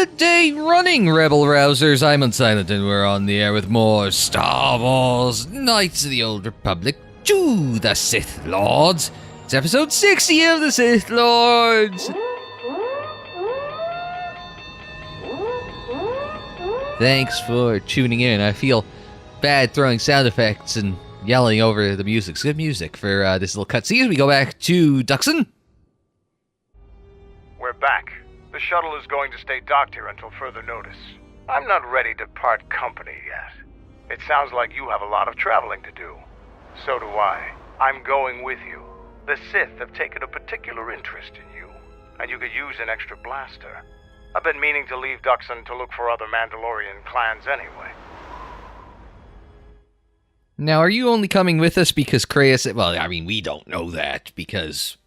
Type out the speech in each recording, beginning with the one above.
Good day running, Rebel Rousers. I'm Unsilent, and we're on the air with more Star Wars Knights of the Old Republic to the Sith Lords. It's episode 60 of the Sith Lords. Thanks for tuning in. I feel bad throwing sound effects and yelling over the music. It's good music for this little cutscene. We go back to Dxun. We're back. The shuttle is going to stay docked here until further notice. I'm not ready to part company yet. It sounds like you have a lot of traveling to do. So do I. I'm going with you. The Sith have taken a particular interest in you, and you could use an extra blaster. I've been meaning to leave Dxun to look for other Mandalorian clans anyway. Now, are you only coming with us because Kreia said... Well, I mean, we don't know that because...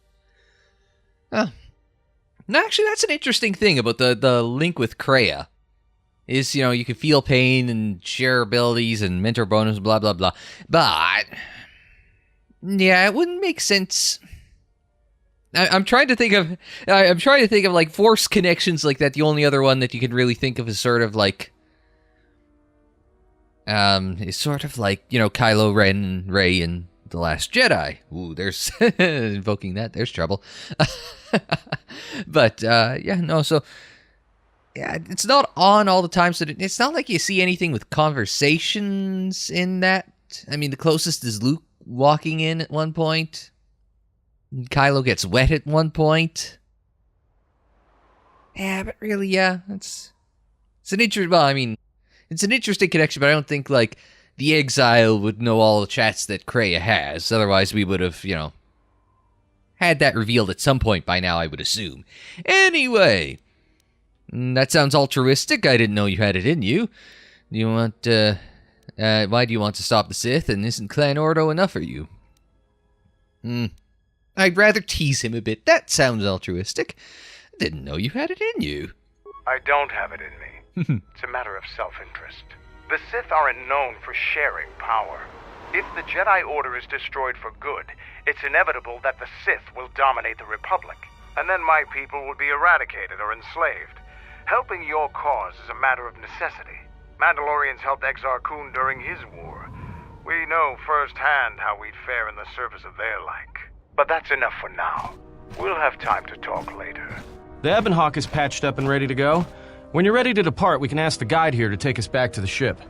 No, actually, that's an interesting thing about the link with Kreia. Is, you know, you can feel pain and share abilities and mentor bonus, blah, blah, blah. But, yeah, it wouldn't make sense. I'm trying to think of like force connections like that. The only other one that you can really think of is sort of like, you know, Kylo Ren and Rey in The Last Jedi. Ooh, there's invoking that. There's trouble. But yeah, no. So yeah, it's not on all the time. So it's not like you see anything with conversations in that. I mean, the closest is Luke walking in at one point. Kylo gets wet at one point. Yeah, but really, yeah, it's an interesting. Well, I mean, it's an interesting connection, but I don't think like the Exile would know all the chats that Kreia has. Otherwise, we would have, you know, had that revealed at some point by now, I would assume. Anyway, that sounds altruistic. I didn't know you had it in you. You want, why do you want to stop the Sith, and isn't Clan Ordo enough for you? I'd rather tease him a bit. That sounds altruistic. I didn't know you had it in you. I don't have it in me. It's a matter of self-interest. The Sith aren't known for sharing power. If the Jedi Order is destroyed for good, it's inevitable that the Sith will dominate the Republic, and then my people will be eradicated or enslaved. Helping your cause is a matter of necessity. Mandalorians helped Exar Kun during his war. We know firsthand how we'd fare in the service of their like. But that's enough for now. We'll have time to talk later. The Ebon Hawk is patched up and ready to go. When you're ready to depart, we can ask the guide here to take us back to the ship.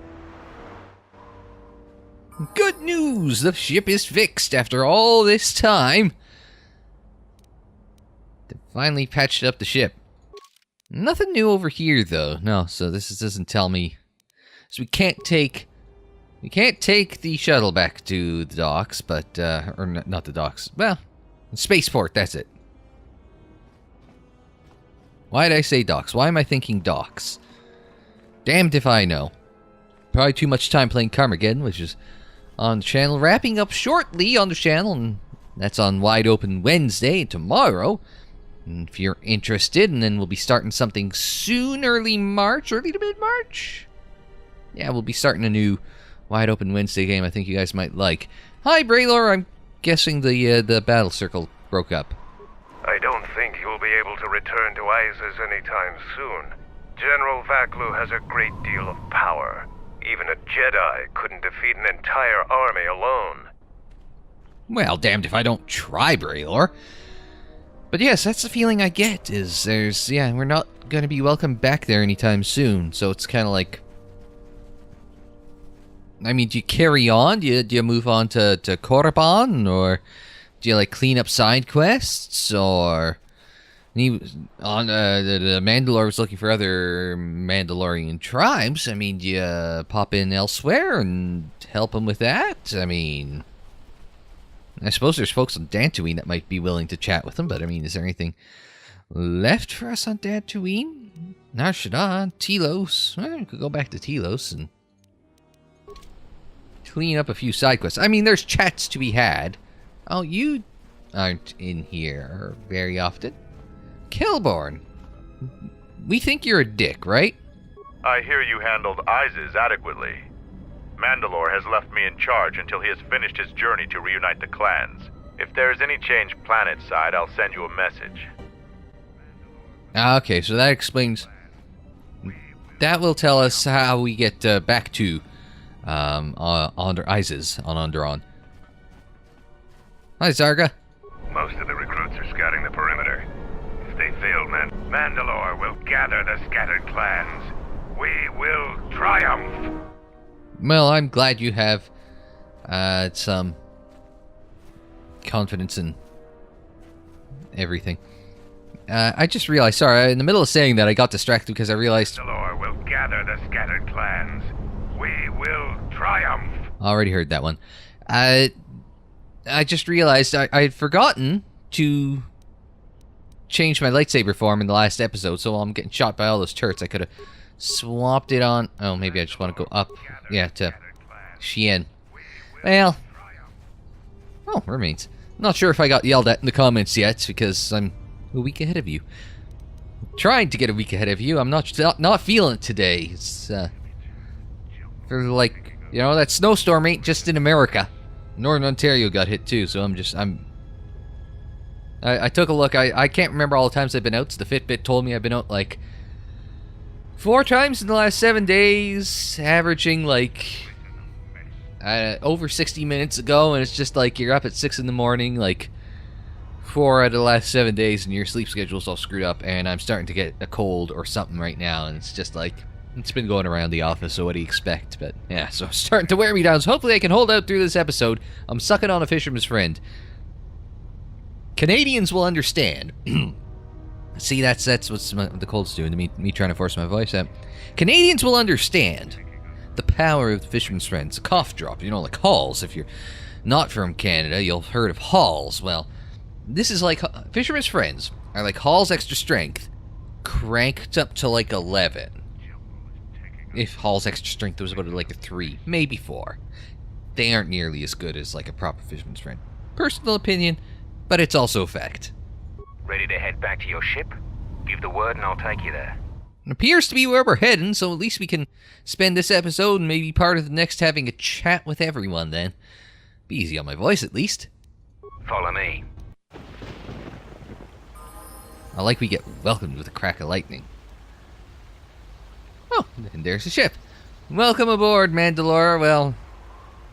Good news! The ship is fixed after all this time. They finally patched up the ship. Nothing new over here, though. No, so this doesn't tell me. So we can't take the shuttle back to the docks, but or not the docks. Well, spaceport. That's it. Why did I say docks? Why am I thinking docks? Damned if I know. Probably too much time playing Carmageddon, which is on the channel, wrapping up shortly on the channel, and that's on Wide Open Wednesday tomorrow. And if you're interested, and then we'll be starting something soon, early to mid-March. Yeah, we'll be starting a new Wide Open Wednesday game I think you guys might like. Hi, Braylor. I'm guessing the battle circle broke up. I don't think you'll be able to return to Isis anytime soon. General Vaklu has a great deal of power. Even a Jedi couldn't defeat an entire army alone. Well, damned if I don't try, Braylor. But yes, that's the feeling I get, is we're not going to be welcome back there anytime soon, so it's kind of like... I mean, do you carry on? Do you move on to Korriban, or do you, like, clean up side quests, or... the Mandalore was looking for other Mandalorian tribes. I mean, do you pop in elsewhere and help them with that? I mean, I suppose there's folks on Dantooine that might be willing to chat with them, but I mean, is there anything left for us on Dantooine? Nar Shaddaa, Telos. Well, we could go back to Telos and clean up a few side quests. I mean, there's chats to be had. Oh, you aren't in here very often. Kilborn, we think you're a dick, right? I hear you handled Isis adequately. Mandalore has left me in charge until he has finished his journey to reunite the clans. If there is any change planet-side, I'll send you a message. Okay, so that explains that will tell us how we get back to ISIS on Onderon. Hi, Zarga. Most of the recruits are scouting the perimeter. If they fail, Mandalore will gather the scattered clans. We will triumph! Well, I'm glad you have some confidence in everything. I just realized, sorry, in the middle of saying that, I got distracted because I realized... Mandalore will gather the scattered clans. We will triumph! Already heard that one. I just realized I had forgotten to change my lightsaber form in the last episode, so while I'm getting shot by all those turrets, I could have swapped it on... Oh, maybe I just want to go up. Yeah, to Shien. Well... Oh, remains. Not sure if I got yelled at in the comments yet, because I'm a week ahead of you. Trying to get a week ahead of you. I'm not feeling it today. It's, for like, you know, that snowstorm ain't just in America. Northern Ontario got hit too, so I took a look. I can't remember all the times I've been out. So the Fitbit told me I've been out like 4 times in the last 7 days, averaging like over 60 minutes ago, and it's just like you're up at 6 in the morning, like 4 out of the last 7 days, and your sleep schedule's all screwed up, and I'm starting to get a cold or something right now, and it's just like, it's been going around the office, so what do you expect? But yeah, so it's starting to wear me down, so hopefully I can hold out through this episode. I'm sucking on a fisherman's friend. Canadians will understand. See, that's what the cold's doing to me trying to force my voice out. Canadians will understand the power of the fisherman's friends. A cough drop, you know, like Halls. If you're not from Canada, you'll have heard of Halls. Well, this is like fisherman's friends are like Hall's extra strength cranked up to like 11. If Hall's extra strength was about like a 3, maybe 4. They aren't nearly as good as like a proper fisherman's friend. Personal opinion, but it's also a fact. Ready to head back to your ship? Give the word and I'll take you there. It appears to be where we're heading, so at least we can spend this episode and maybe part of the next having a chat with everyone then. Be easy on my voice at least. Follow me. I like we get welcomed with a crack of lightning. Oh, and there's the ship. Welcome aboard, Mandalore. Well,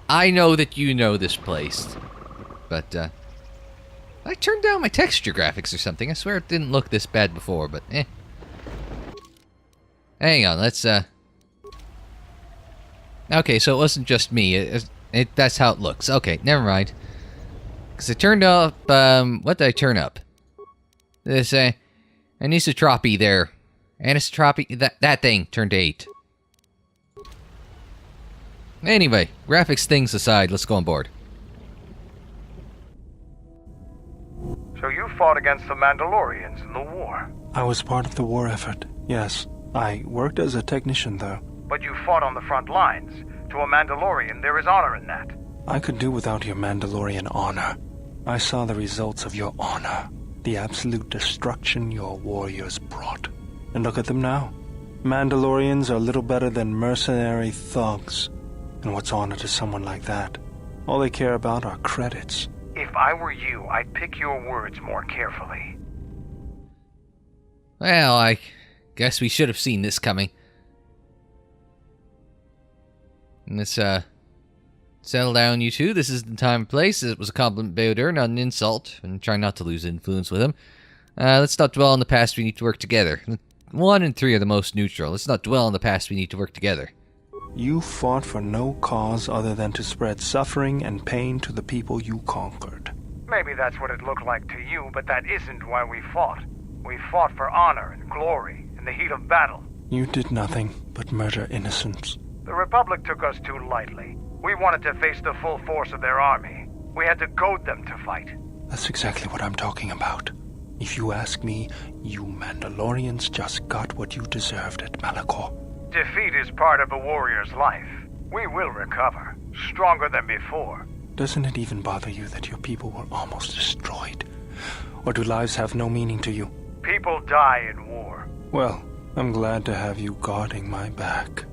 I know that you know this place. But, I turned down my texture graphics or something. I swear it didn't look this bad before, but eh. Hang on, let's, Okay, so it wasn't just me. That's how it looks. Okay, never mind. Because I turned up, what did I turn up? This, anisotropy there. Anisotropy, that thing turned 8. Anyway, graphics things aside, let's go on board. So you fought against the Mandalorians in the war? I was part of the war effort, yes. I worked as a technician, though. But you fought on the front lines. To a Mandalorian, there is honor in that. I could do without your Mandalorian honor. I saw the results of your honor. The absolute destruction your warriors brought. And look at them now. Mandalorians are little better than mercenary thugs. And what's honor to someone like that? All they care about are credits. If I were you, I'd pick your words more carefully. Well, I guess we should have seen this coming. And let's, settle down, you two. This is the time and place. It was a compliment paid her, not an insult. And try not to lose influence with him. Let's not dwell on the past. We need to work together. 1 and 3 are the most neutral. Let's not dwell on the past. We need to work together. You fought for no cause other than to spread suffering and pain to the people you conquered. Maybe that's what it looked like to you, but that isn't why we fought. We fought for honor and glory in the heat of battle. You did nothing but murder innocents. The Republic took us too lightly. We wanted to face the full force of their army. We had to goad them to fight. That's exactly what I'm talking about. If you ask me, you Mandalorians just got what you deserved at Malachor. Defeat is part of a warrior's life. We will recover, stronger than before. Doesn't it even bother you that your people were almost destroyed? Or do lives have no meaning to you? People die in war. Well, I'm glad to have you guarding my back.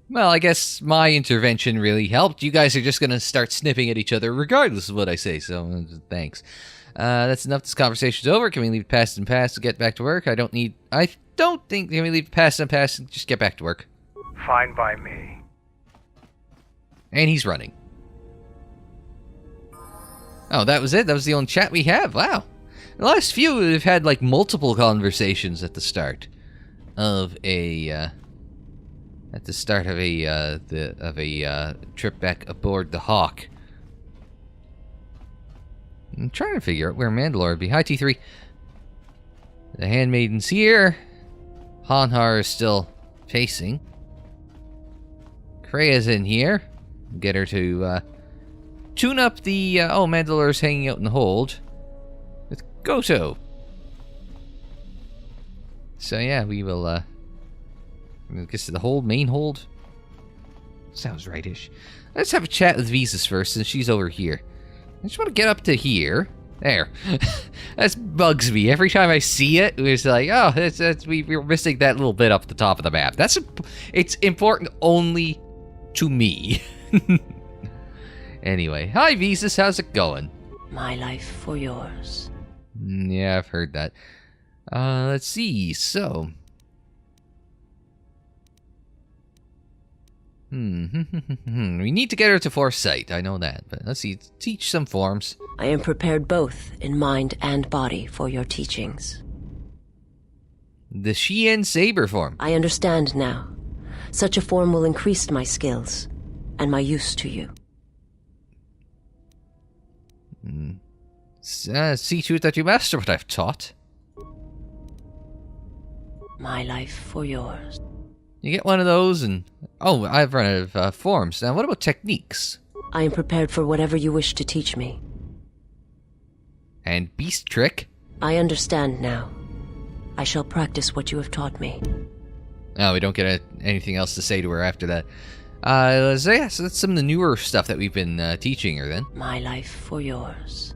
Well, I guess my intervention really helped. You guys are just going to start snipping at each other regardless of what I say, so thanks. That's enough. This conversation's over. Can we leave past and past and get back to work? I don't think. Can we leave past and past and just get back to work? Fine by me. And he's running. Oh, that was it? That was the only chat we have? Wow. The last few, we've had, like, multiple conversations at the start of a, trip back aboard the Hawk. I'm trying to figure out where Mandalore would be. Hi, T3. The Handmaiden's here. Hanhar is still chasing. Krea's in here. Get her to, tune up the, Mandalore's hanging out in the hold with Goto. So yeah, we will, I guess the hold, main hold? Sounds rightish. Let's have a chat with Visas first, since she's over here. I just want to get up to here. There. That bugs me. Every time I see it, it's like, oh, we're missing that little bit up at the top of the map. It's important only to me. Anyway, hi Visas, how's it going? My life for yours. Yeah, I've heard that. Let's see, so... We need to get her to Foresight, I know that, but let's see, teach some forms. I am prepared both in mind and body for your teachings. The Shien Saber form. I understand now. Such a form will increase my skills, and my use to you. See to it that you master what I've taught. My life for yours. You get one of those and... Oh, I've run out of forms. Now, what about techniques? I am prepared for whatever you wish to teach me. And Beast Trick? I understand now. I shall practice what you have taught me. Oh, we don't get anything else to say to her after that. So yeah, so that's some of the newer stuff that we've been teaching her then. My life for yours.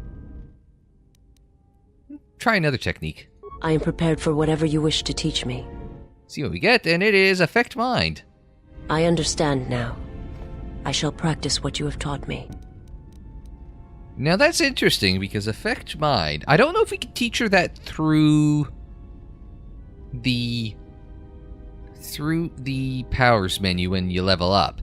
Try another technique. I am prepared for whatever you wish to teach me. See what we get, and it is Affect Mind. I understand now. I shall practice what you have taught me. Now that's interesting, because Affect Mind... I don't know if we can teach her that through the powers menu when you level up.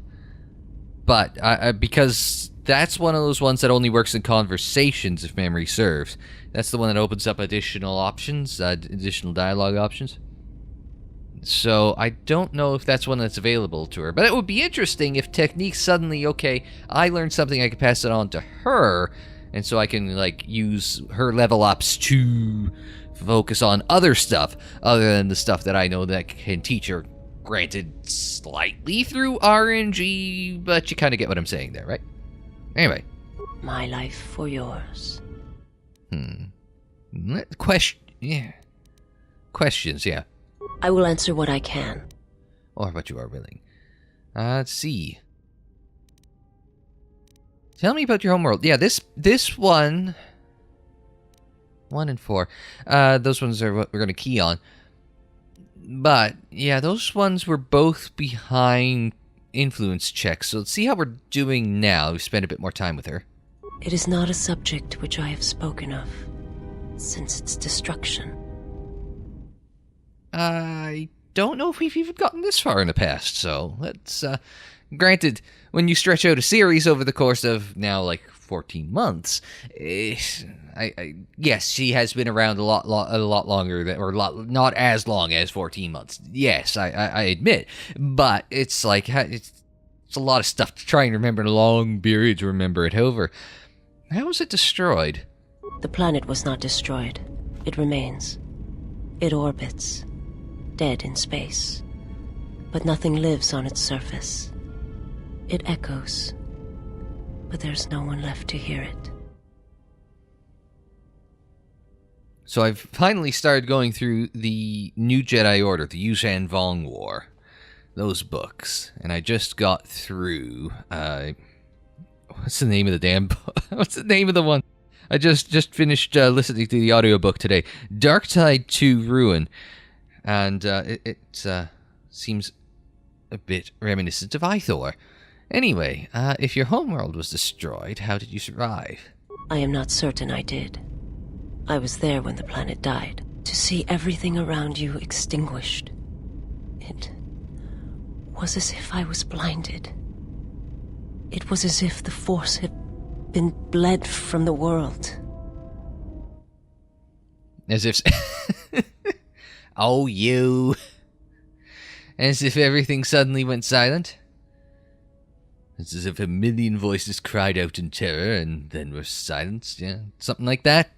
But, because that's one of those ones that only works in conversations, if memory serves. That's the one that opens up additional options, additional dialogue options. So, I don't know if that's one that's available to her. But it would be interesting if techniques suddenly, okay, I learned something, I can pass it on to her, and so I can, like, use her level ups to focus on other stuff, other than the stuff that I know that can teach her. Granted, slightly through RNG, but you kind of get what I'm saying there, right? Anyway. My life for yours. Questions, yeah. I will answer what I can. Or what you are willing. Let's see. Tell me about your homeworld. Yeah, this one... 1 and 4. Those ones are what we're going to key on. But, yeah, those ones were both behind influence checks. So let's see how we're doing now. We've spent a bit more time with her. It is not a subject which I have spoken of since its destruction. I don't know if we've even gotten this far in the past, so let's, granted, when you stretch out a series over the course of now, like, 14 months, yes, she has been around a lot longer, not as long as 14 months. Yes, I admit, but it's like, it's a lot of stuff to try and remember in a long period to remember it over. How was it destroyed? The planet was not destroyed. It remains. It orbits. Dead in space. But nothing lives on its surface. It echoes. But there's no one left to hear it. So I've finally started going through the New Jedi Order, the Yuuzhan Vong War. Those books. And I just got through... what's the name of the damn book? What's the name of the one? I just finished listening to the audiobook today. Darktide to Ruin. And it seems a bit reminiscent of Ithor. Anyway, if your homeworld was destroyed, how did you survive? I am not certain I did. I was there when the planet died. To see everything around you extinguished. It was as if I was blinded. It was as if the Force had been bled from the world. As if... Oh, you. As if everything suddenly went silent. It's as if a million voices cried out in terror and then were silenced. Yeah, something like that.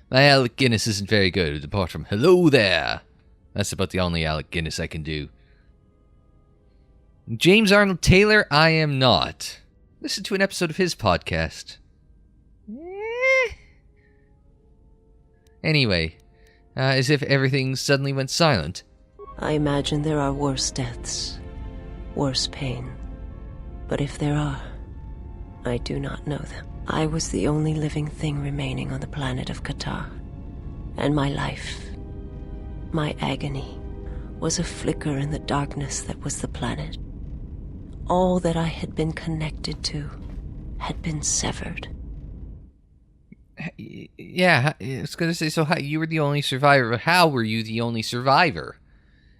My Alec Guinness isn't very good, apart from hello there. That's about the only Alec Guinness I can do. James Arnold Taylor, I am not. Listen to an episode of his podcast. Anyway, as if everything suddenly went silent. I imagine there are worse deaths, worse pain. But if there are, I do not know them. I was the only living thing remaining on the planet of KOTOR. And my life, my agony, was a flicker in the darkness that was the planet. All that I had been connected to had been severed. Yeah, I was going to say, so how, you were the only survivor, but how were you the only survivor?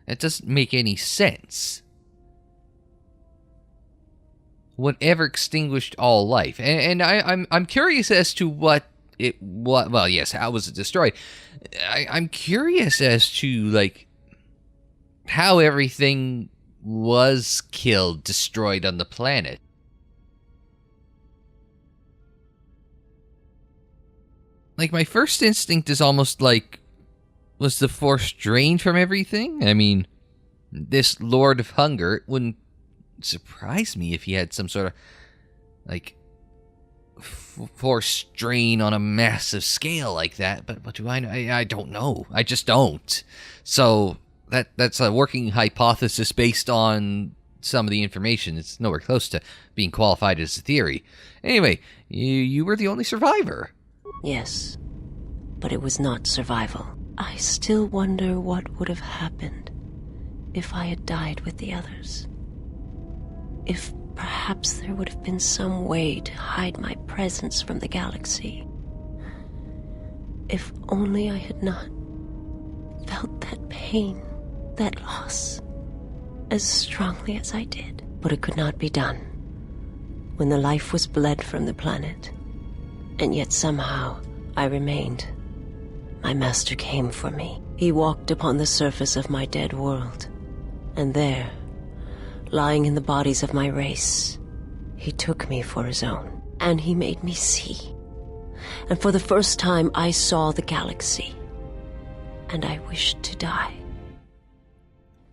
That doesn't make any sense. Whatever extinguished all life, and I'm curious as to what. Well, yes, how was it destroyed? I'm curious as to like how everything was killed, destroyed on the planet. Like, my first instinct is almost like, was the Force drained from everything? I mean, this Lord of Hunger, it wouldn't surprise me if he had some sort of, like, Force drain on a massive scale like that. But what do I know? I don't know. I just don't. So, that's a working hypothesis based on some of the information. It's nowhere close to being qualified as a theory. Anyway, you were the only survivor. Yes, but it was not survival. I still wonder what would have happened if I had died with the others. If perhaps there would have been some way to hide my presence from the galaxy. If only I had not felt that pain, that loss, as strongly as I did. But it could not be done. When the life was bled from the planet, and yet somehow I remained. My master came for me. He walked upon the surface of my dead world. And there, lying in the bodies of my race, he took me for his own. And he made me see. And for the first time I saw the galaxy. And I wished to die.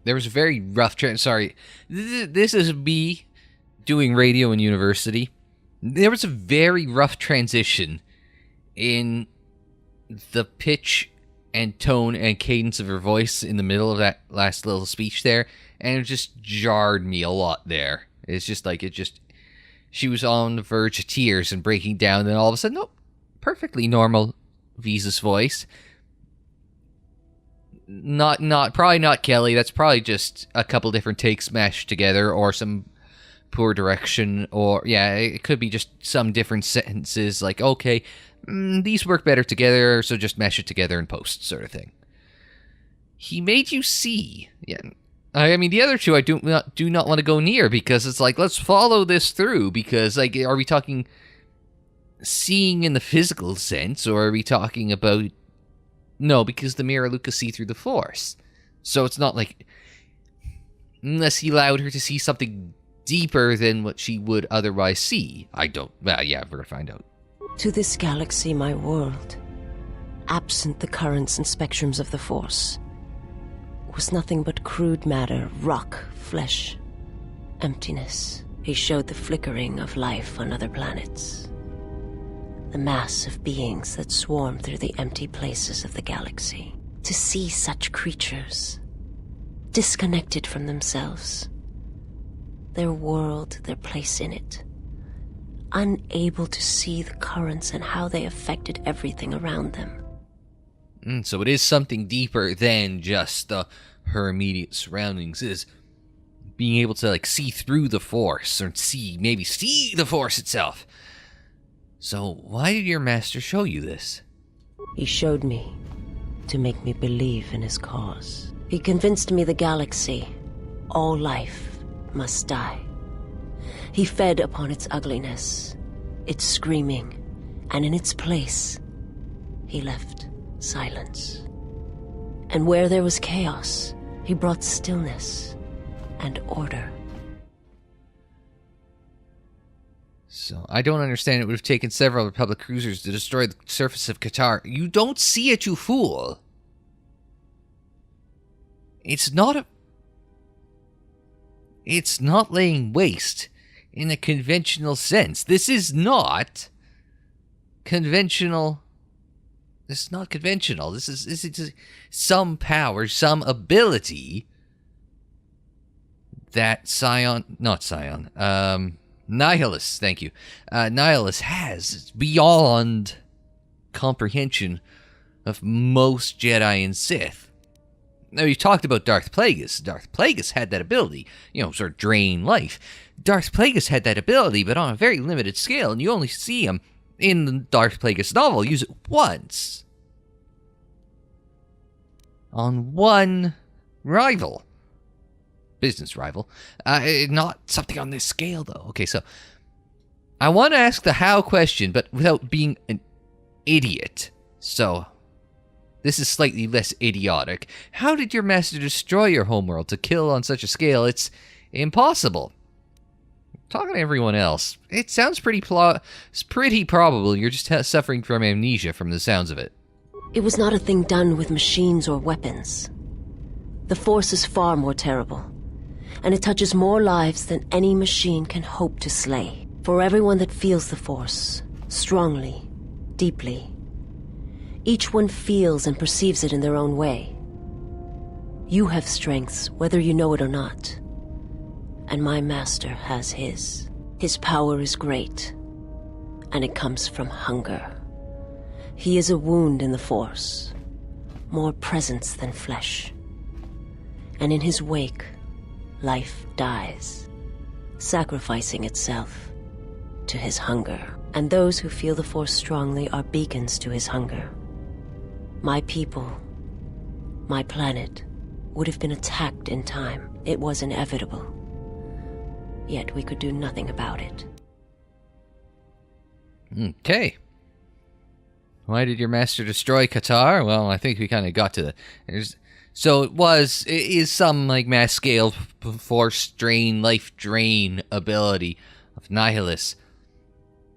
There was a very rough sorry, this is me doing radio in university. There was a very rough transition in the pitch and tone and cadence of her voice in the middle of that last little speech there, and it just jarred me a lot there. It's just like, she was on the verge of tears and breaking down, and then all of a sudden, nope, perfectly normal Visa's voice. Probably not Kelly, that's probably just a couple different takes mashed together, or some poor direction, or yeah, it could be just some different sentences, like, okay, these work better together, so just mesh it together in post, sort of thing. He made you see. Yeah, I mean, the other two I do not want to go near, because it's like, let's follow this through, because, like, are we talking seeing in the physical sense, or are we talking about... No, because the mirror Luke could see through the Force. So it's not like... Unless he allowed her to see something deeper than what she would otherwise see. I don't... Well, yeah, we're gonna find out. To this galaxy, my world, absent the currents and spectrums of the Force, was nothing but crude matter, rock, flesh, emptiness. He showed the flickering of life on other planets. The mass of beings that swarm through the empty places of the galaxy. To see such creatures, disconnected from themselves, their world, their place in it, unable to see the currents and how they affected everything around them. So it is something deeper than just her immediate surroundings. It is being able to, like, see through the Force, or maybe see the Force itself. So why did your master show you this? He showed me to make me believe in his cause. He convinced me the galaxy, all life, must die. He fed upon its ugliness, its screaming, and in its place, he left silence. And where there was chaos, he brought stillness and order. So, I don't understand. It would have taken several Republic cruisers to destroy the surface of KOTOR. You don't see it, you fool! It's not laying waste in a conventional sense. This is not conventional. This is not conventional. This is some power, some ability that Nihilus, thank you. Nihilus has beyond comprehension of most Jedi and Sith. Now, you talked about Darth Plagueis. Darth Plagueis had that ability, sort of drain life. Darth Plagueis had that ability, but on a very limited scale, and you only see him in the Darth Plagueis novel use it once. On one rival. Business rival. Not something on this scale, though. Okay, so I want to ask the how question, but without being an idiot. So, this is slightly less idiotic. How did your master destroy your homeworld to kill on such a scale? It's impossible. Talking to everyone else, it sounds pretty probable you're just suffering from amnesia from the sounds of it. It was not a thing done with machines or weapons. The Force is far more terrible, and it touches more lives than any machine can hope to slay. For everyone that feels the Force, strongly, deeply, each one feels and perceives it in their own way. You have strengths, whether you know it or not. And my master has his. His power is great, and it comes from hunger. He is a wound in the Force, more presence than flesh. And in his wake, life dies, sacrificing itself to his hunger. And those who feel the Force strongly are beacons to his hunger. My people, my planet, would have been attacked in time. It was inevitable. Yet we could do nothing about it. Okay. Why did your master destroy KOTOR? Well, I think we kind of got to the... So it is some mass scale force drain, life drain ability of Nihilus.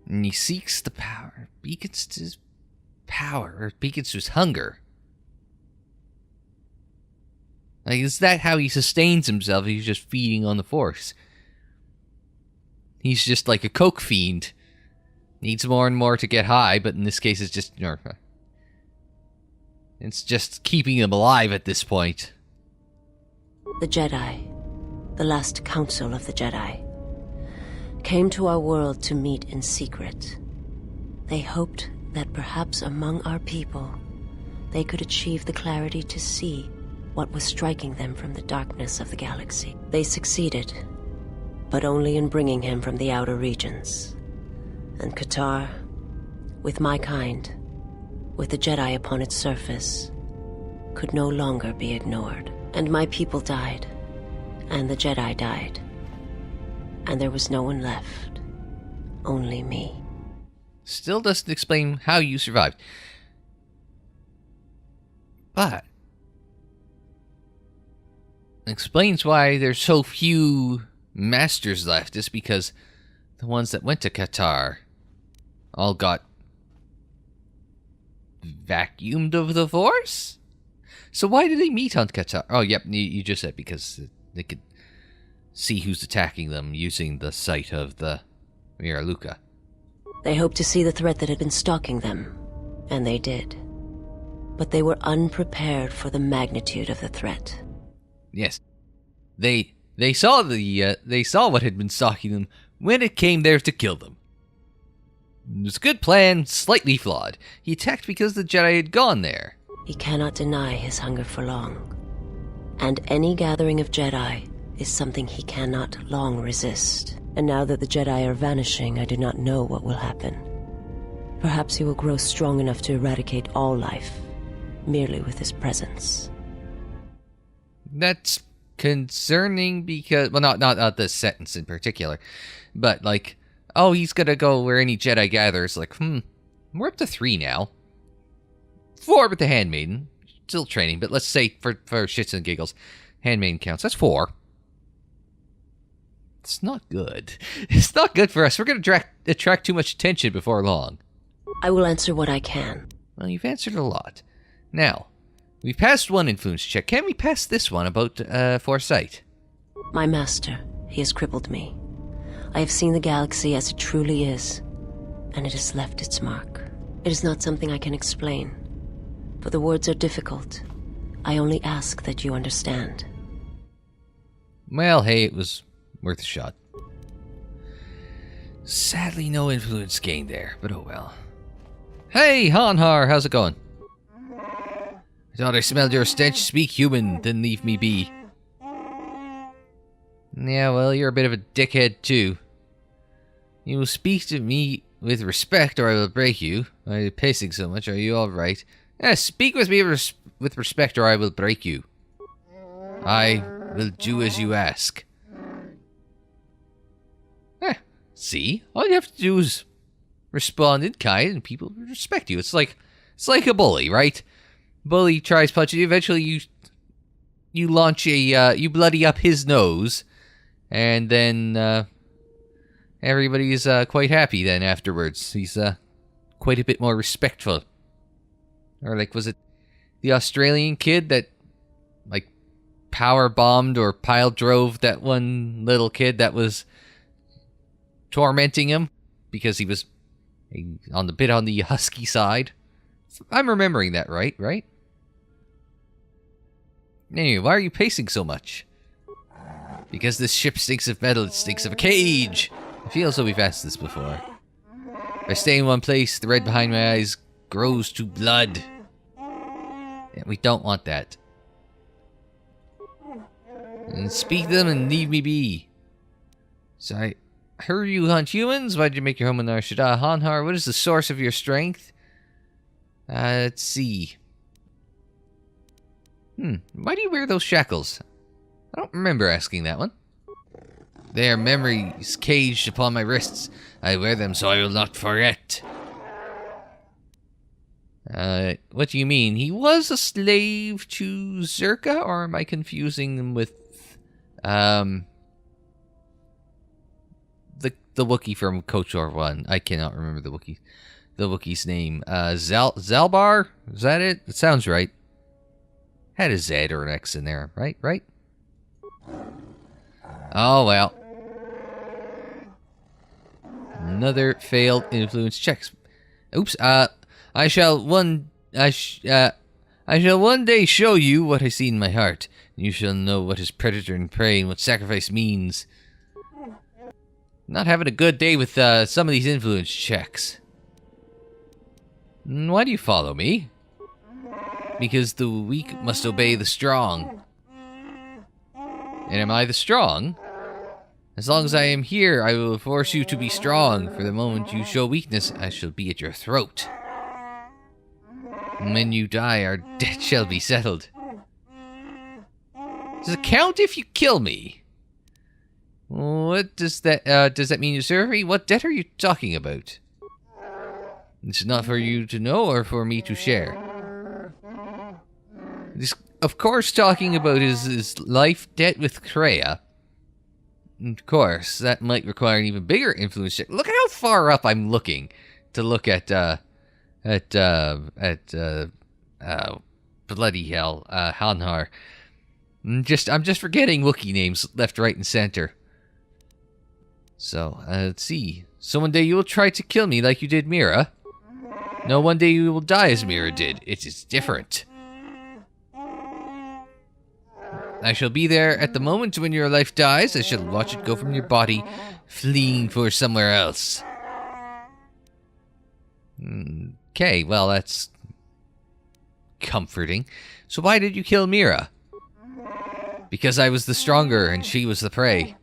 And he seeks the power, beacons to his power, or beacons to his hunger. Is that how he sustains himself? He's just feeding on the Force. He's just like a coke fiend. Needs more and more to get high, but in this case it's just... It's just keeping him alive at this point. The Jedi, the last council of the Jedi, came to our world to meet in secret. They hoped that perhaps among our people, they could achieve the clarity to see what was striking them from the darkness of the galaxy. They succeeded, but only in bringing him from the outer regions. And KOTOR, with my kind, with the Jedi upon its surface, could no longer be ignored. And my people died, and the Jedi died. And there was no one left, only me. Still doesn't explain how you survived. But explains why there's so few masters left. It's because the ones that went to KOTOR all got vacuumed of the Force? So why did they meet on KOTOR? Oh, yep, you just said because they could see who's attacking them using the sight of the Miraluka. They hoped to see the threat that had been stalking them, and they did. But they were unprepared for the magnitude of the threat. Yes. They saw what had been stalking them when it came there to kill them. It was a good plan, slightly flawed. He attacked because the Jedi had gone there. He cannot deny his hunger for long. And any gathering of Jedi is something he cannot long resist. And now that the Jedi are vanishing, I do not know what will happen. Perhaps he will grow strong enough to eradicate all life, merely with his presence. That's concerning because, well, not this sentence in particular, but like, oh, he's gonna go where any Jedi gathers. Like, we're up to 3 now. 4 with the Handmaiden. Still training, but let's say for shits and giggles, Handmaiden counts. That's 4. It's not good. It's not good for us. We're gonna attract too much attention before long. I will answer what I can. Well, you've answered a lot. Now, we've passed one influence check. Can we pass this one about foresight? My master, he has crippled me. I have seen the galaxy as it truly is, and it has left its mark. It is not something I can explain, but the words are difficult. I only ask that you understand. Well, hey, it was worth a shot. Sadly, no influence gained there, but oh well. Hey, Hanhar, how's it going? I thought I smelled your stench. Speak human, then leave me be. Yeah, well, you're a bit of a dickhead, too. You will speak to me with respect, or I will break you. Why are you pacing so much? Are you alright? Speak with me with respect, or I will break you. I will do as you ask. See? All you have to do is respond in kind, and people respect you. It's like a bully, right? Bully tries punching you. Eventually, you launch a you bloody up his nose, and then everybody's quite happy. Then afterwards, he's quite a bit more respectful. Or like, was it the Australian kid that like power bombed or pile drove that one little kid that was tormenting him because he was on the husky side? I'm remembering that right? Anyway, why are you pacing so much? Because this ship stinks of metal, it stinks of a cage. I feel as though we've asked this before. If I stay in one place, the red behind my eyes grows to blood. And we don't want that. And speak them and leave me be. So I heard you hunt humans. Why did you make your home in Nar Shaddaa? Hanhar, what is the source of your strength? Let's see. Why do you wear those shackles? I don't remember asking that one. They are memories caged upon my wrists. I wear them so I will not forget. What do you mean? He was a slave to Zerka, or am I confusing him with, the Wookiee from KOTOR 1? I cannot remember the Wookiee's name. Zalbar? Is that it? It sounds right. Had a Z or an X in there, right? Oh, well. Another failed influence check. Oops, I shall one day show you what I see in my heart. You shall know what is predator and prey and what sacrifice means. Not having a good day with some of these influence checks. Why do you follow me? Because the weak must obey the strong. And am I the strong? As long as I am here, I will force you to be strong. For the moment you show weakness, I shall be at your throat. And when you die, our debt shall be settled. Does it count if you kill me? What does that mean you serve me? What debt are you talking about? It's not for you to know or for me to share. This, of course, talking about his life debt with Kreia. Of course, that might require an even bigger influence check. Look at how far up I'm looking to look at bloody hell, Hanhar. I'm just forgetting Wookiee names left, right, and center. So, let's see. So one day you will try to kill me like you did Mira. No, one day you will die as Mira did. It is different. I shall be there at the moment when your life dies. I shall watch it go from your body, fleeing for somewhere else. Okay, well, that's comforting. So why did you kill Mira? Because I was the stronger and she was the prey.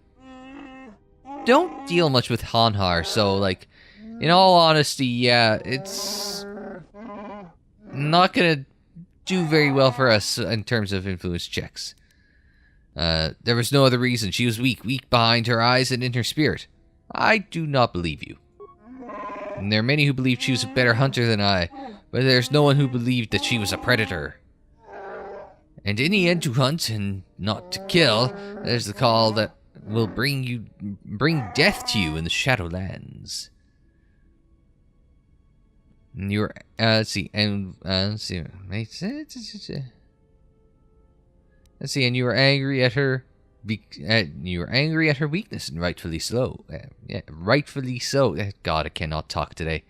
Don't deal much with Hanhar, so, like, in all honesty, yeah, it's not gonna do very well for us in terms of influence checks. There was no other reason. She was weak behind her eyes and in her spirit. I do not believe you. And there are many who believe she was a better hunter than I, but there's no one who believed that she was a predator. And in the end, to hunt and not to kill, there's the call that will bring death to you in the Shadowlands. And you're, let's see, and you were angry at her. You were angry at her weakness, and rightfully so. Yeah, rightfully so. God, I cannot talk today.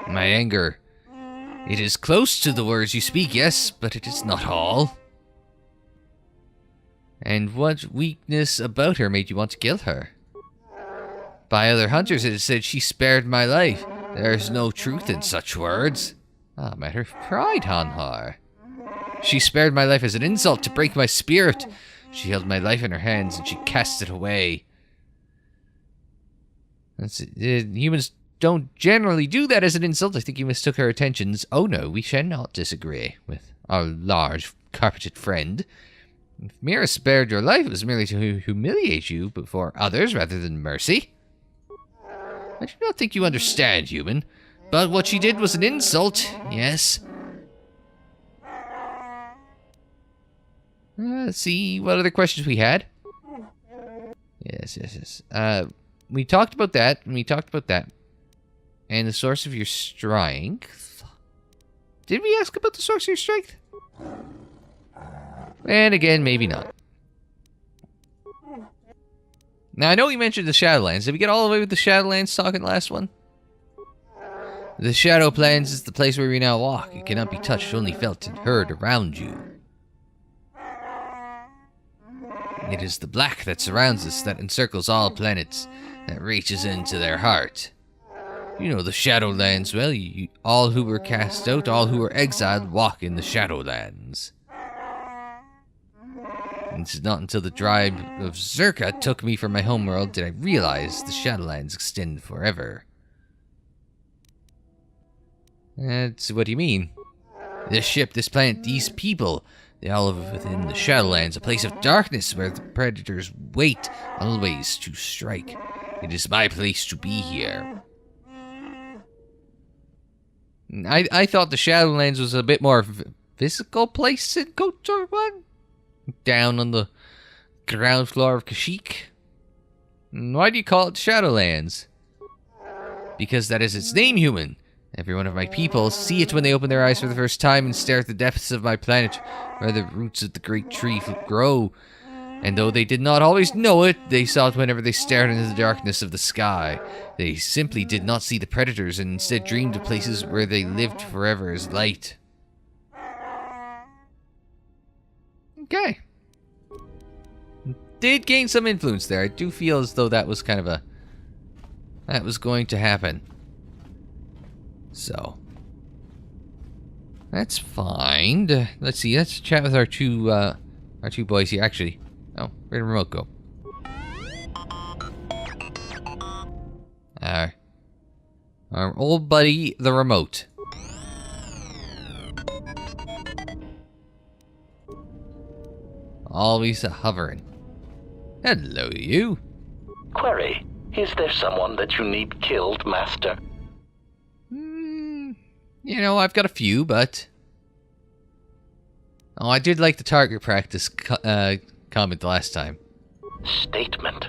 My anger. It is close to the words you speak, yes, but it is not all. And what weakness about her made you want to kill her? By other hunters it is said she spared my life. There is no truth in such words. Matter of pride, Hanhar. She spared my life as an insult to break my spirit. She held my life in her hands and she cast it away. Humans don't generally do that as an insult. I think you mistook her attentions. Oh no, we shall not disagree with our large carpeted friend. If Mira spared your life, it was merely to humiliate you before others rather than mercy. I do not think you understand, human. But what she did was an insult, yes. Let's see what other questions we had. Yes. We talked about that, and the source of your strength. Did we ask about the source of your strength? And again, maybe not. Now, I know we mentioned the Shadowlands. Did we get all the way with the Shadowlands talk in the last one? The Shadowlands is the place where we now walk. It cannot be touched, only felt and heard around you. It is the black that surrounds us, that encircles all planets, that reaches into their heart. You know the Shadowlands well. All who were cast out, all who were exiled, walk in the Shadowlands. And it's not until the tribe of Zerka took me from my homeworld did I realize the Shadowlands extend forever. That's what do you mean? This ship, this planet, these people, they all live within the Shadowlands, a place of darkness where the predators wait always to strike. It is my place to be here. I thought the Shadowlands was a bit more physical place in KOTOR 1. Down on the ground floor of Kashyyyk. Why do you call it Shadowlands? Because that is its name, human. Every one of my people see it when they open their eyes for the first time and stare at the depths of my planet, where the roots of the great tree grow. And though they did not always know it, they saw it whenever they stared into the darkness of the sky. They simply did not see the predators and instead dreamed of places where they lived forever as light. Okay. Did gain some influence there. I do feel as though that was kind of a... that was going to happen. So. That's fine. Let's see. Let's chat with our two boys here. Actually. Oh, where'd the remote go? Our old buddy, the remote. Always hovering. Hello, you. Query, is there someone that you need killed, Master? You know, I've got a few, but... Oh, I did like the target practice comment the last time. Statement.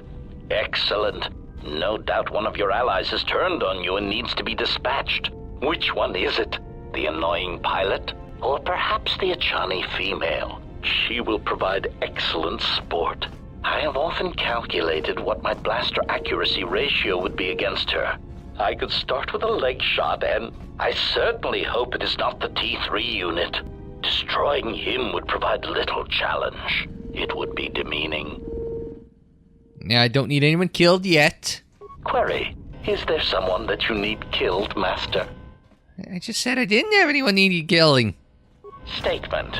Excellent. No doubt one of your allies has turned on you and needs to be dispatched. Which one is it? The annoying pilot? Or perhaps the Achani female? She will provide excellent sport. I have often calculated what my blaster accuracy ratio would be against her. I could start with a leg shot, and I certainly hope it is not the T3 unit. Destroying him would provide little challenge. It would be demeaning. Yeah, I don't need anyone killed yet. Query, is there someone that you need killed, Master? I just said I didn't have anyone needed killing. Statement.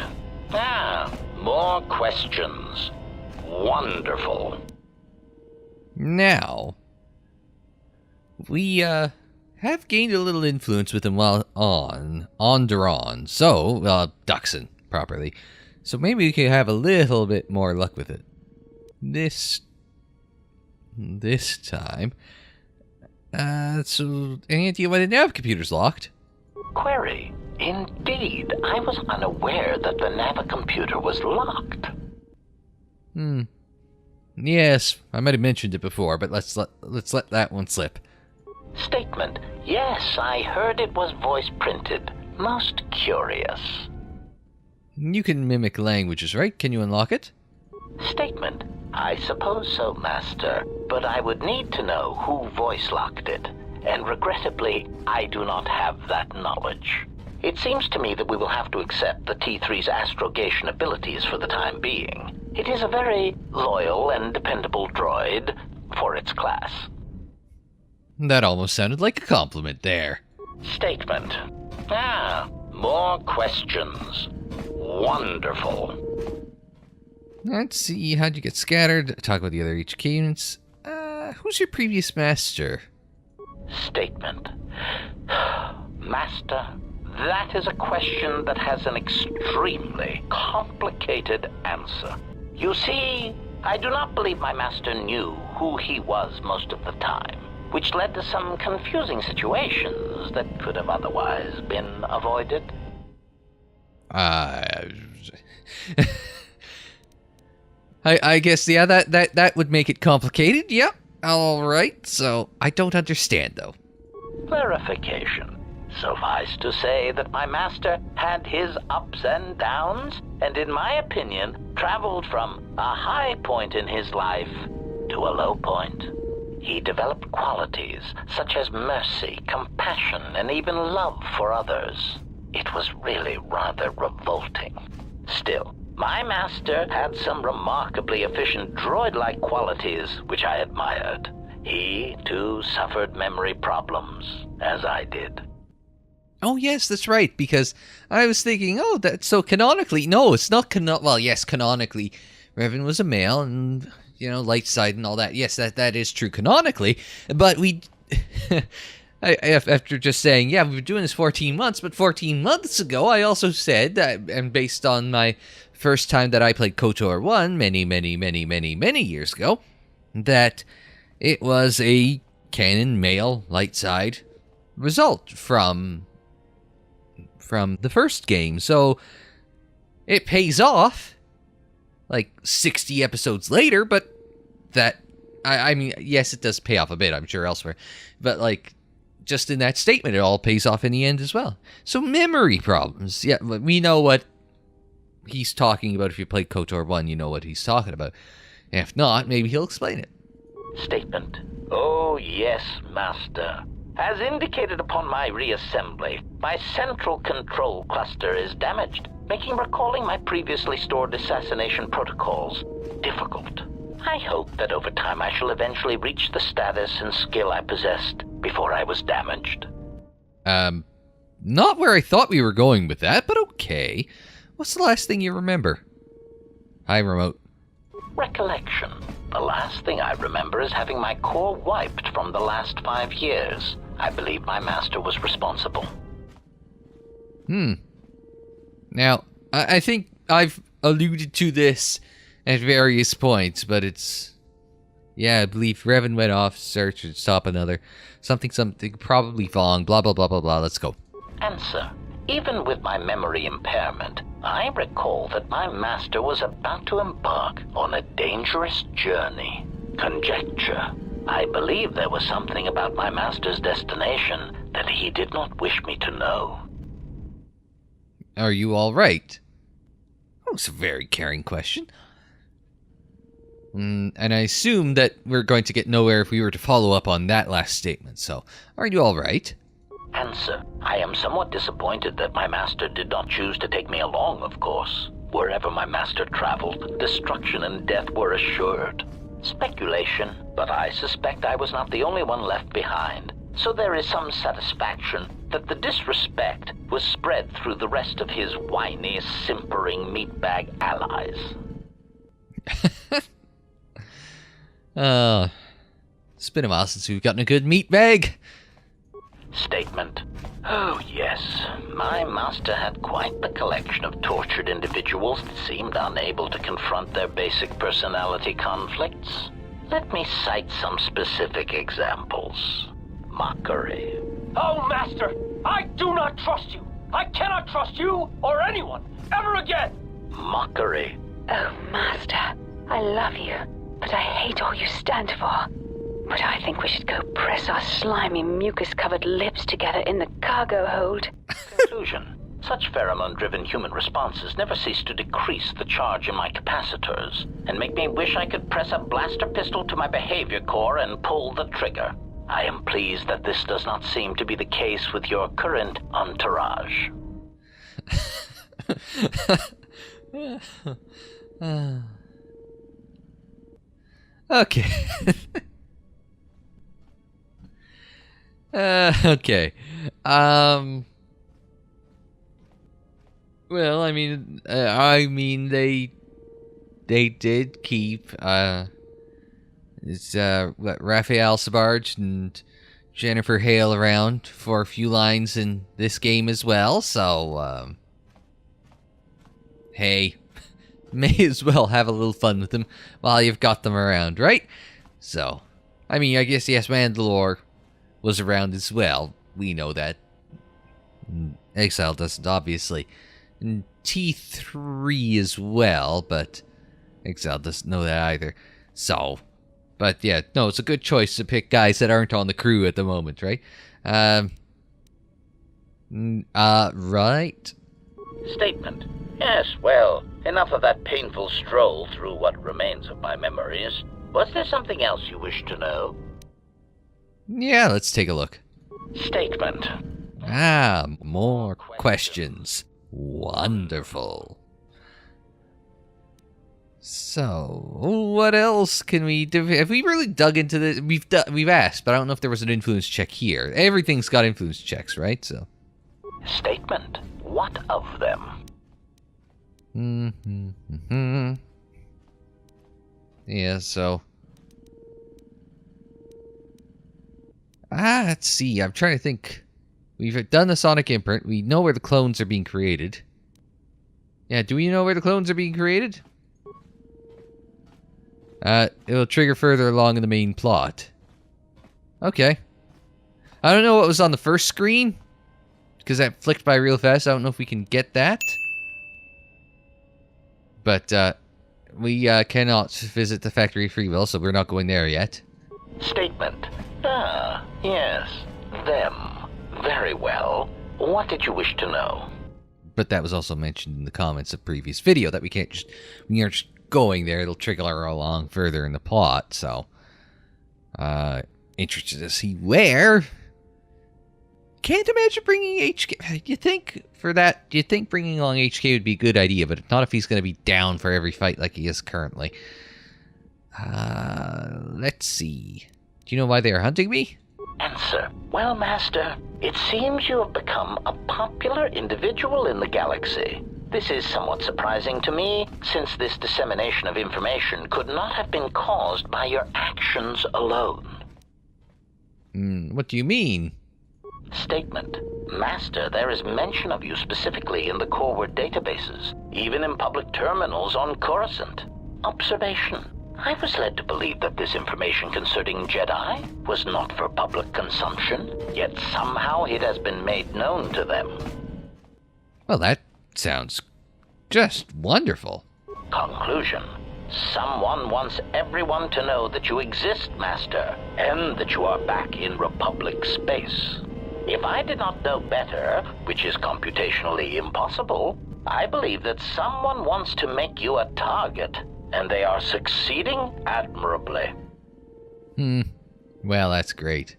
More questions. Wonderful. Now, we have gained a little influence with him while on Onderon. So, Dxun, properly. So maybe we could have a little bit more luck with it. This time. So, any idea why the nav computer's locked? Query. Indeed, I was unaware that the navicomputer was locked. Yes, I might have mentioned it before, but let's let that one slip. Statement. Yes, I heard it was voice printed. Most curious. You can mimic languages, right? Can you unlock it? Statement. I suppose so, Master, but I would need to know who voice locked it, and regrettably, I do not have that knowledge. It seems to me that we will have to accept the T3's astrogation abilities for the time being. It is a very loyal and dependable droid for its class. That almost sounded like a compliment there. Statement. More questions. Wonderful. Let's see, how'd you get scattered? Talk about the other HQs. Who's your previous master? Statement. Master, that is a question that has an extremely complicated answer. You see, I do not believe my master knew who he was most of the time, which led to some confusing situations that could have otherwise been avoided. I guess, yeah, that would make it complicated. Yep. Alright, so I don't understand, though. Verification. Suffice to say that my master had his ups and downs, and in my opinion, traveled from a high point in his life to a low point. He developed qualities such as mercy, compassion, and even love for others. It was really rather revolting. Still, my master had some remarkably efficient droid-like qualities which I admired. He, too, suffered memory problems, as I did. Oh, yes, that's right, because I was thinking, so canonically, no, it's not well, yes, canonically, Revan was a male, and, light side and all that. Yes, that is true canonically, but we... after just saying, yeah, we've been doing this 14 months, but 14 months ago, I also said that, and based on my first time that I played KOTOR 1, many years ago, that it was a canon male light side result from the first game. So it pays off like 60 episodes later, but that, I mean, yes, it does pay off a bit, I'm sure, elsewhere. But like, just in that statement, it all pays off in the end as well. So memory problems. Yeah, we know what he's talking about. If you played KOTOR 1, you know what he's talking about. If not, maybe he'll explain it. Statement. Oh, yes, Master. As indicated upon my reassembly, my central control cluster is damaged, making recalling my previously stored assassination protocols difficult. I hope that over time I shall eventually reach the status and skill I possessed before I was damaged. Not where I thought we were going with that, but okay. What's the last thing you remember? Hi, remote. Recollection. The last thing I remember is having my core wiped from the last 5 years. I believe my master was responsible. Now, I think I've alluded to this at various points, but it's... Yeah, I believe Revan went off, search, and stop another. Something, probably Vong, blah, blah, blah, blah, blah. Let's go. Answer. Even with my memory impairment, I recall that my master was about to embark on a dangerous journey. Conjecture. I believe there was something about my master's destination that he did not wish me to know. Are you all right? Oh, it's a very caring question. And I assume that we're going to get nowhere if we were to follow up on that last statement, so are you all right? Answer. I am somewhat disappointed that my master did not choose to take me along, of course. Wherever my master traveled, destruction and death were assured. Speculation, but I suspect I was not the only one left behind. So there is some satisfaction that the disrespect was spread through the rest of his whiny, simpering meatbag allies. It's been a while since we've gotten a good meat bag. Statement. Oh, yes. My master had quite the collection of tortured individuals that seemed unable to confront their basic personality conflicts. Let me cite some specific examples. Mockery. Oh, Master! I do not trust you! I cannot trust you or anyone ever again! Mockery. Oh, Master, I love you, but I hate all you stand for. But I think we should go press our slimy, mucus-covered lips together in the cargo hold. Conclusion. Such pheromone-driven human responses never cease to decrease the charge in my capacitors, and make me wish I could press a blaster pistol to my behavior core and pull the trigger. I am pleased that this does not seem to be the case with your current entourage. Okay. Okay. Well, I mean, they did keep Raphael Sabarge and Jennifer Hale around for a few lines in this game as well. So, hey, may as well have a little fun with them while you've got them around, right? So, I mean, I guess yes, Mandalore was around as well. We know that. Exile doesn't, obviously. And T3 as well, but Exile doesn't know that either. So, but yeah, no, it's a good choice to pick guys that aren't on the crew at the moment, right? Right? Statement. Yes, well, enough of that painful stroll through what remains of my memories. Was there something else you wish to know? Yeah, let's take a look. Statement. More questions. Wonderful. So, what else can we do? Have we really dug into this? We've asked, but I don't know if there was an influence check here. Everything's got influence checks, right? So. Statement. What of them? Yeah, so. Let's see. I'm trying to think. We've done the sonic imprint. We know where the clones are being created. Yeah, do we know where the clones are being created? It'll trigger further along in the main plot. Okay. I don't know what was on the first screen, because that flicked by real fast. I don't know if we can get that. But, we cannot visit the Factory of Free Will, so we're not going there yet. Statement. Yes. Them. Very well. What did you wish to know? But that was also mentioned in the comments of previous video, that we aren't just going there. It'll trigger along further in the plot, so... interested to see where... Can't imagine bringing HK... You think bringing along HK would be a good idea, but not if he's going to be down for every fight like he is currently. Let's see. Do you know why they are hunting me? Answer. Well, Master, it seems you have become a popular individual in the galaxy. This is somewhat surprising to me, since this dissemination of information could not have been caused by your actions alone. What do you mean? Statement. Master, there is mention of you specifically in the Corward databases, even in public terminals on Coruscant. Observation. I was led to believe that this information concerning Jedi was not for public consumption, yet somehow it has been made known to them. Well, that sounds just wonderful. Conclusion. Someone wants everyone to know that you exist, Master, and that you are back in Republic space. If I did not know better, which is computationally impossible, I believe that someone wants to make you a target, and they are succeeding admirably. Well, that's great.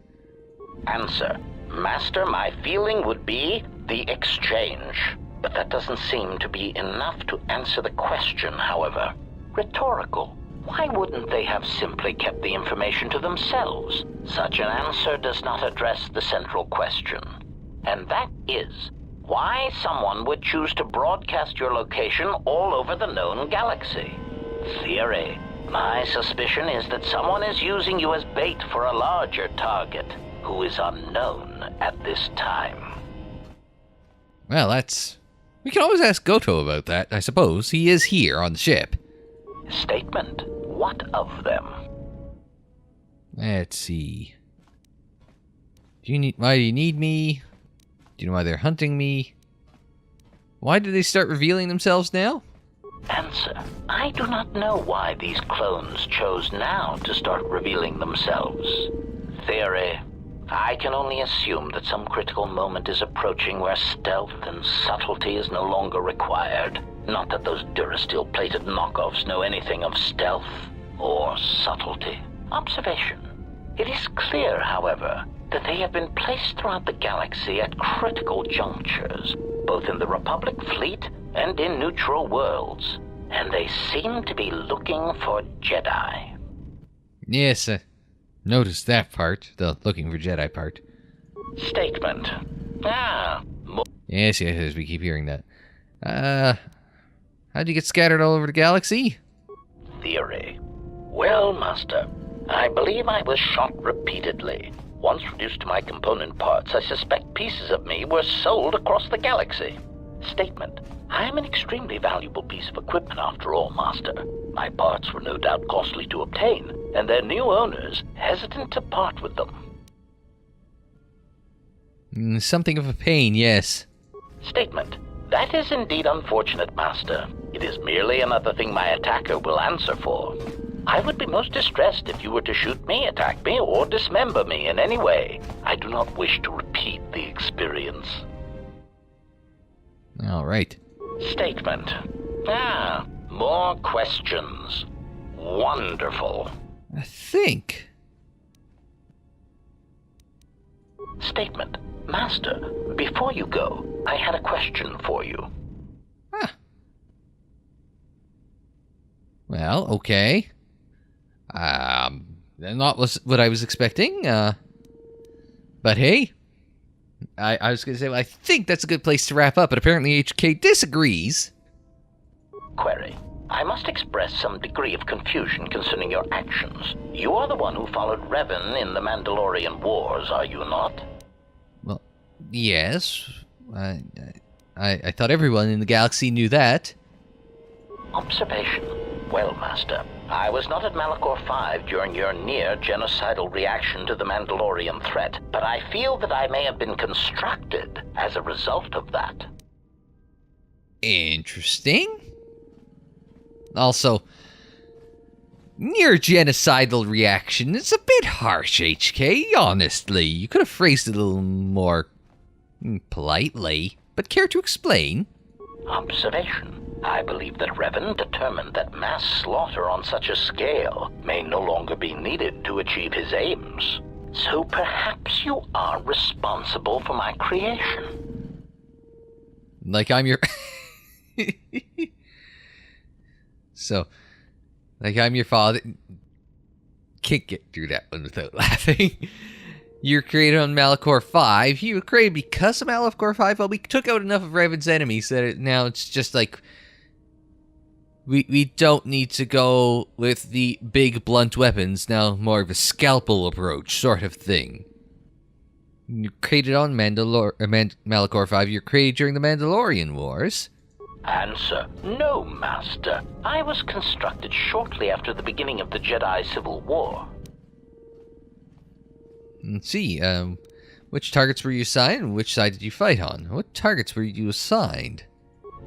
Answer. Master, my feeling would be the exchange. But that doesn't seem to be enough to answer the question, however. Rhetorical. Why wouldn't they have simply kept the information to themselves? Such an answer does not address the central question. And that is, why someone would choose to broadcast your location all over the known galaxy. Theory. My suspicion is that someone is using you as bait for a larger target, who is unknown at this time. Well, we can always ask Goto about that, I suppose. He is here on the ship. Statement. What of them? Let's see. Why do you need me? Do you know why they're hunting me? Why did they start revealing themselves now? Answer. I do not know why these clones chose now to start revealing themselves. Theory. I can only assume that some critical moment is approaching where stealth and subtlety is no longer required. Not that those Durasteel-plated knockoffs know anything of stealth or subtlety. Observation. It is clear, however, that they have been placed throughout the galaxy at critical junctures, both in the Republic fleet and in neutral worlds, and they seem to be looking for Jedi. Yes, noticed that part, the looking for Jedi part. Statement. Yes, we keep hearing that. How'd you get scattered all over the galaxy? Theory. Well, Master, I believe I was shot repeatedly. Once reduced to my component parts, I suspect pieces of me were sold across the galaxy. Statement. I am an extremely valuable piece of equipment after all, Master. My parts were no doubt costly to obtain, and their new owners hesitant to part with them. Something of a pain, yes. Statement. That is indeed unfortunate, Master. It is merely another thing my attacker will answer for. I would be most distressed if you were to shoot me, attack me, or dismember me in any way. I do not wish to repeat the experience. All right. Statement. More questions. Wonderful. I think. Statement. Master, before you go, I had a question for you. Well, okay. Not what I was expecting. But hey, I was going to say, well, I think that's a good place to wrap up, but apparently HK disagrees. Query. I must express some degree of confusion concerning your actions. You are the one who followed Revan in the Mandalorian Wars, are you not? Well, yes. I thought everyone in the galaxy knew that. Observation. Well, Master, I was not at Malachor 5 during your near-genocidal reaction to the Mandalorian threat, but I feel that I may have been constructed as a result of that. Interesting. Also, near-genocidal reaction is a bit harsh, HK, honestly. You could have phrased it a little more politely, but care to explain? Observation. I believe that Revan determined that mass slaughter on such a scale may no longer be needed to achieve his aims. So perhaps you are responsible for my creation. Like I'm your... So, like I'm your father... Can't get through that one without laughing. You were created on Malachor 5. You were created because of Malachor 5. Well, we took out enough of Revan's enemies that now it's just like... We don't need to go with the big blunt weapons, now more of a scalpel approach sort of thing. You created on Malachor 5, you were created during the Mandalorian Wars. Answer. No, Master. I was constructed shortly after the beginning of the Jedi Civil War. Let's see, which targets were you assigned and which side did you fight on? What targets were you assigned?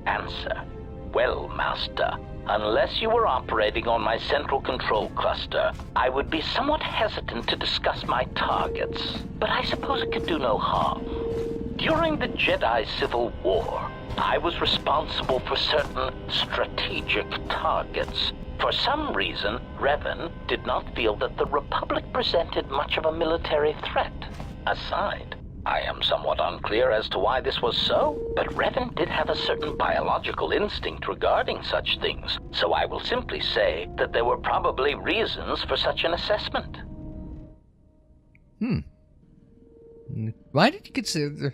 Answer. Well, Master, unless you were operating on my central control cluster, I would be somewhat hesitant to discuss my targets, but I suppose it could do no harm. During the Jedi Civil War, I was responsible for certain strategic targets. For some reason, Revan did not feel that the Republic presented much of a military threat. Aside, I am somewhat unclear as to why this was so, but Revan did have a certain biological instinct regarding such things, so I will simply say that there were probably reasons for such an assessment. Why did you consider the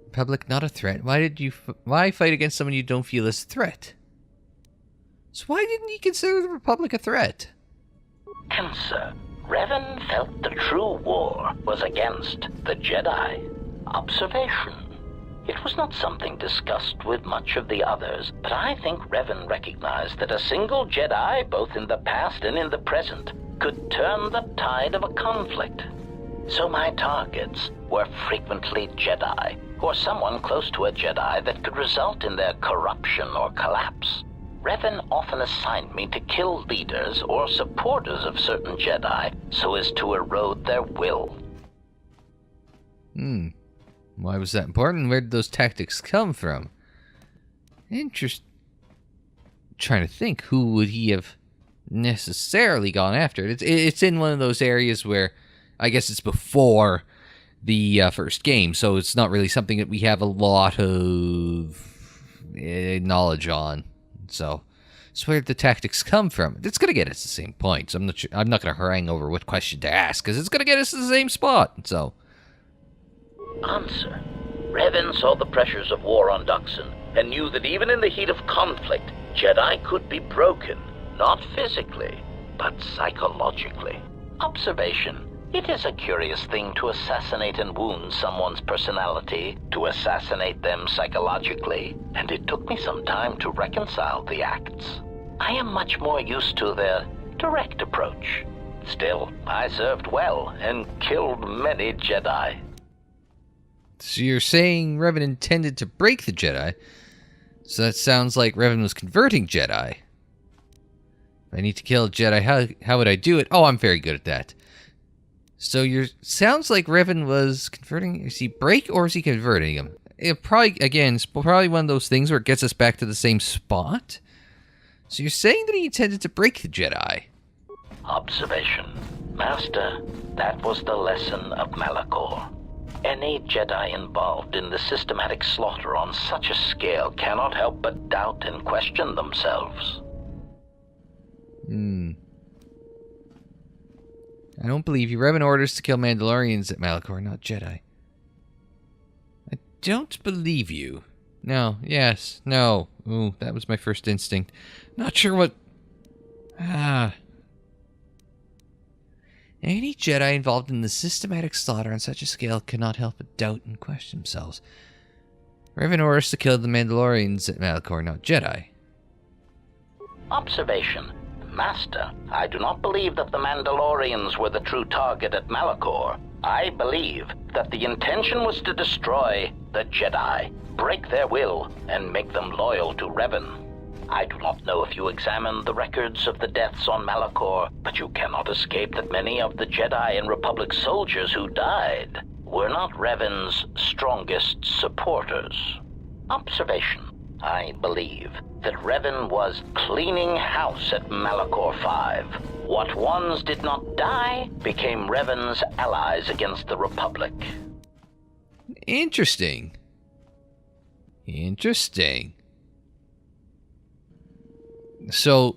Republic not a threat? Why fight against someone you don't feel is a threat? So why didn't he consider the Republic a threat? Answer. Revan felt the true war was against the Jedi. Observation. It was not something discussed with much of the others, but I think Revan recognized that a single Jedi, both in the past and in the present, could turn the tide of a conflict. So my targets were frequently Jedi, or someone close to a Jedi that could result in their corruption or collapse. Revan often assigned me to kill leaders or supporters of certain Jedi so as to erode their will. Why was that important? Where did those tactics come from? Trying to think, who would he have necessarily gone after? It's in one of those areas where I guess it's before the first game, so it's not really something that we have a lot of knowledge on. So where did the tactics come from? It's going to get us the same point, so I'm not going to harangue over what question to ask, because it's going to get us to the same spot, so... Answer. Revan saw the pressures of war on Dxun and knew that even in the heat of conflict, Jedi could be broken, not physically, but psychologically. Observation. It is a curious thing to assassinate and wound someone's personality, to assassinate them psychologically, and it took me some time to reconcile the acts. I am much more used to their direct approach. Still, I served well and killed many Jedi. So you're saying Revan intended to break the Jedi? So that sounds like Revan was converting Jedi. If I need to kill a Jedi, how would I do it? Oh, I'm very good at that. So sounds like Revan was converting... Is he break or is he converting him? It's probably one of those things where it gets us back to the same spot? So you're saying that he intended to break the Jedi? Observation. Master, that was the lesson of Malachor. Any Jedi involved in the systematic slaughter on such a scale cannot help but doubt and question themselves. I don't believe you. Revan orders to kill Mandalorians at Malachor, not Jedi. I don't believe you. No, yes, no. Ooh, that was my first instinct. Not sure what... Any Jedi involved in the systematic slaughter on such a scale cannot help but doubt and question themselves. Revan orders to kill the Mandalorians at Malachor, not Jedi. Observation. Master, I do not believe that the Mandalorians were the true target at Malachor. I believe that the intention was to destroy the Jedi, break their will, and make them loyal to Revan. I do not know if you examined the records of the deaths on Malachor, but you cannot escape that many of the Jedi and Republic soldiers who died were not Revan's strongest supporters. Observation. I believe that Revan was cleaning house at Malachor 5. What ones did not die became Revan's allies against the Republic. Interesting. So,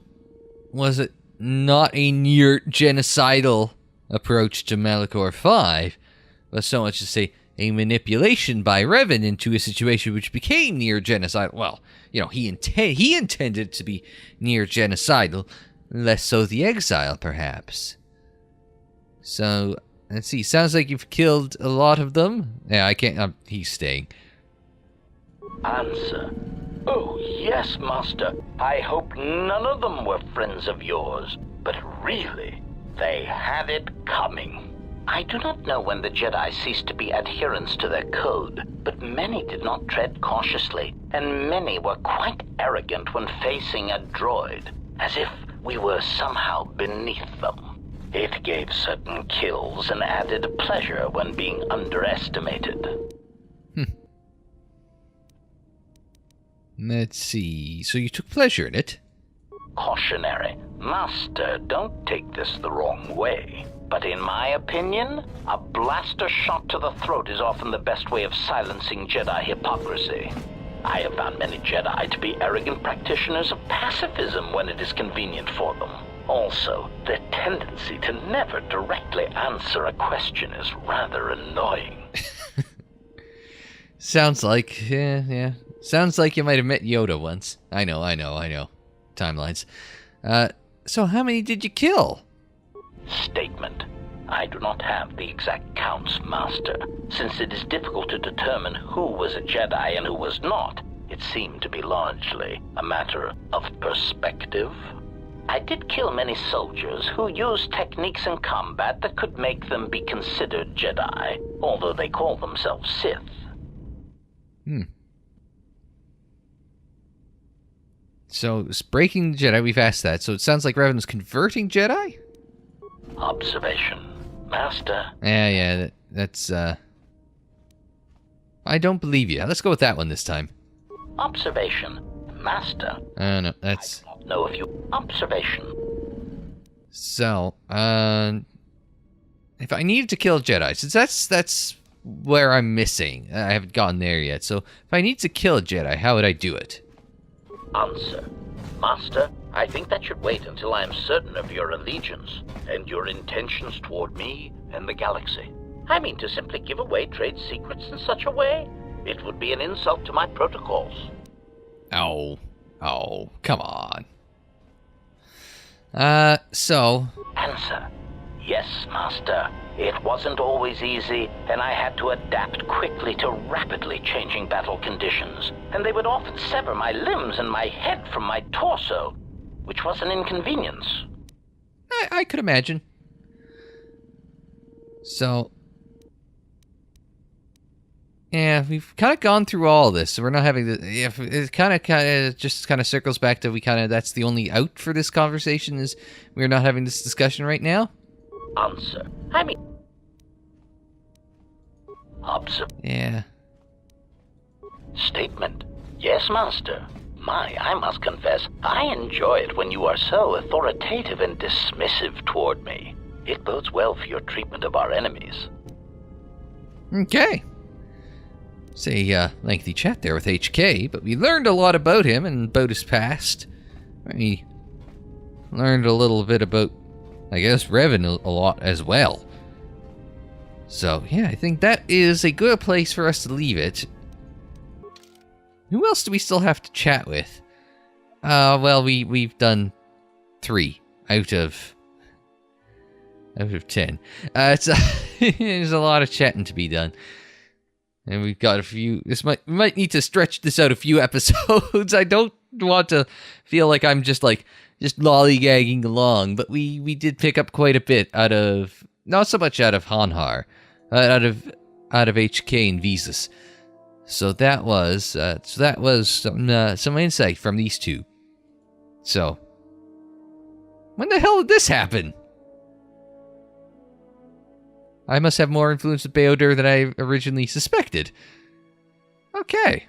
was it not a near genocidal approach to Malachor 5, but so much to say a manipulation by Revan into a situation which became near genocidal? Well, he intended it to be near genocidal, less so the Exile, perhaps. So, let's see. Sounds like you've killed a lot of them. Yeah, I can't. He's staying. Answer. Oh, yes, Master. I hope none of them were friends of yours, but really, they had it coming. I do not know when the Jedi ceased to be adherents to their code, but many did not tread cautiously, and many were quite arrogant when facing a droid, as if we were somehow beneath them. It gave certain kills an added pleasure when being underestimated. Let's see. So you took pleasure in it? Cautionary. Master, don't take this the wrong way. But in my opinion, a blaster shot to the throat is often the best way of silencing Jedi hypocrisy. I have found many Jedi to be arrogant practitioners of pacifism when it is convenient for them. Also, their tendency to never directly answer a question is rather annoying. Sounds like, yeah. Sounds like you might have met Yoda once. I know. timelines. So how many did you kill? Statement. I do not have the exact counts, Master. Since it is difficult to determine who was a Jedi and who was not, it seemed to be largely a matter of perspective. I did kill many soldiers who used techniques in combat that could make them be considered Jedi, although they call themselves Sith. So, it's breaking the Jedi, we've asked that. So it sounds like Revan's converting Jedi? Observation, Master. Yeah, that's, I don't believe you. Let's go with that one this time. Observation, Master. No, that's... I don't know if you... Observation. So, if I needed to kill a Jedi, since that's where I'm missing. I haven't gotten there yet. So, if I need to kill a Jedi, how would I do it? Answer. Master, I think that should wait until I am certain of your allegiance and your intentions toward me and the galaxy. I mean, to simply give away trade secrets in such a way, it would be an insult to my protocols. Oh, come on. So... Answer. Yes, Master. It wasn't always easy, and I had to adapt quickly to rapidly changing battle conditions, and they would often sever my limbs and my head from my torso, which was an inconvenience. I could imagine. So... yeah, we've kind of gone through all this, so we're not having the... yeah, it kind of just circles back to that's the only out for this conversation, is we're not having this discussion right now. Answer. I mean... Yeah. Statement. Yes, Master. I must confess, I enjoy it when you are so authoritative and dismissive toward me. It bodes well for your treatment of our enemies. Okay. It's a lengthy chat there with HK, but we learned a lot about him and about his past. We learned a little bit about, I guess, Revan a lot as well. So, yeah, I think that is a good place for us to leave it. Who else do we still have to chat with? Well, we've done 3 out of 10. There's a lot of chatting to be done. And we've got a few... we might need to stretch this out a few episodes. I don't want to feel like I'm just lollygagging along, but we did pick up quite a bit out of... not so much out of Hanhar, out of HK and Visas. So that was some insight from these two. So, when the hell did this happen? I must have more influence with Beodur than I originally suspected. Okay.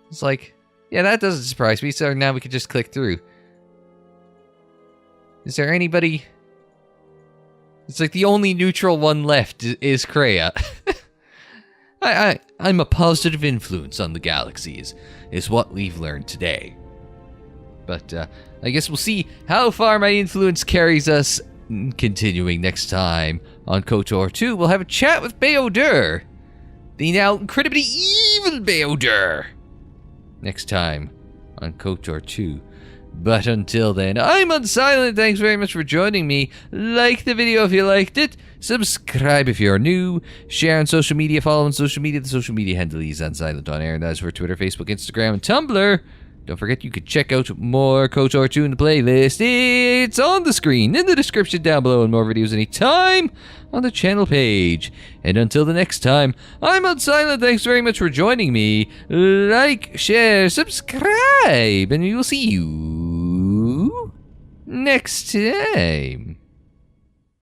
It's like, yeah, that doesn't surprise me, so now we can just click through. Is there anybody... it's like the only neutral one left is Kreia. I'm a positive influence on the galaxy, is what we've learned today. But I guess we'll see how far my influence carries us. Continuing next time on KOTOR 2, we'll have a chat with Beodur, the now incredibly evil Beodur. Next time on KOTOR 2. But until then, I'm Unsilent. Thanks very much for joining me. Like the video if you liked it. Subscribe if you're new. Share on social media. Follow on social media. The social media handle is Unsilent on air, and that's for Twitter, Facebook, Instagram, and Tumblr. Don't forget you can check out more KOTOR 2 in the playlist. It's on the screen, in the description down below, and more videos anytime on the channel page. And until the next time, I'm Unsilent. Thanks very much for joining me. Like, share, subscribe, and we will see you next time.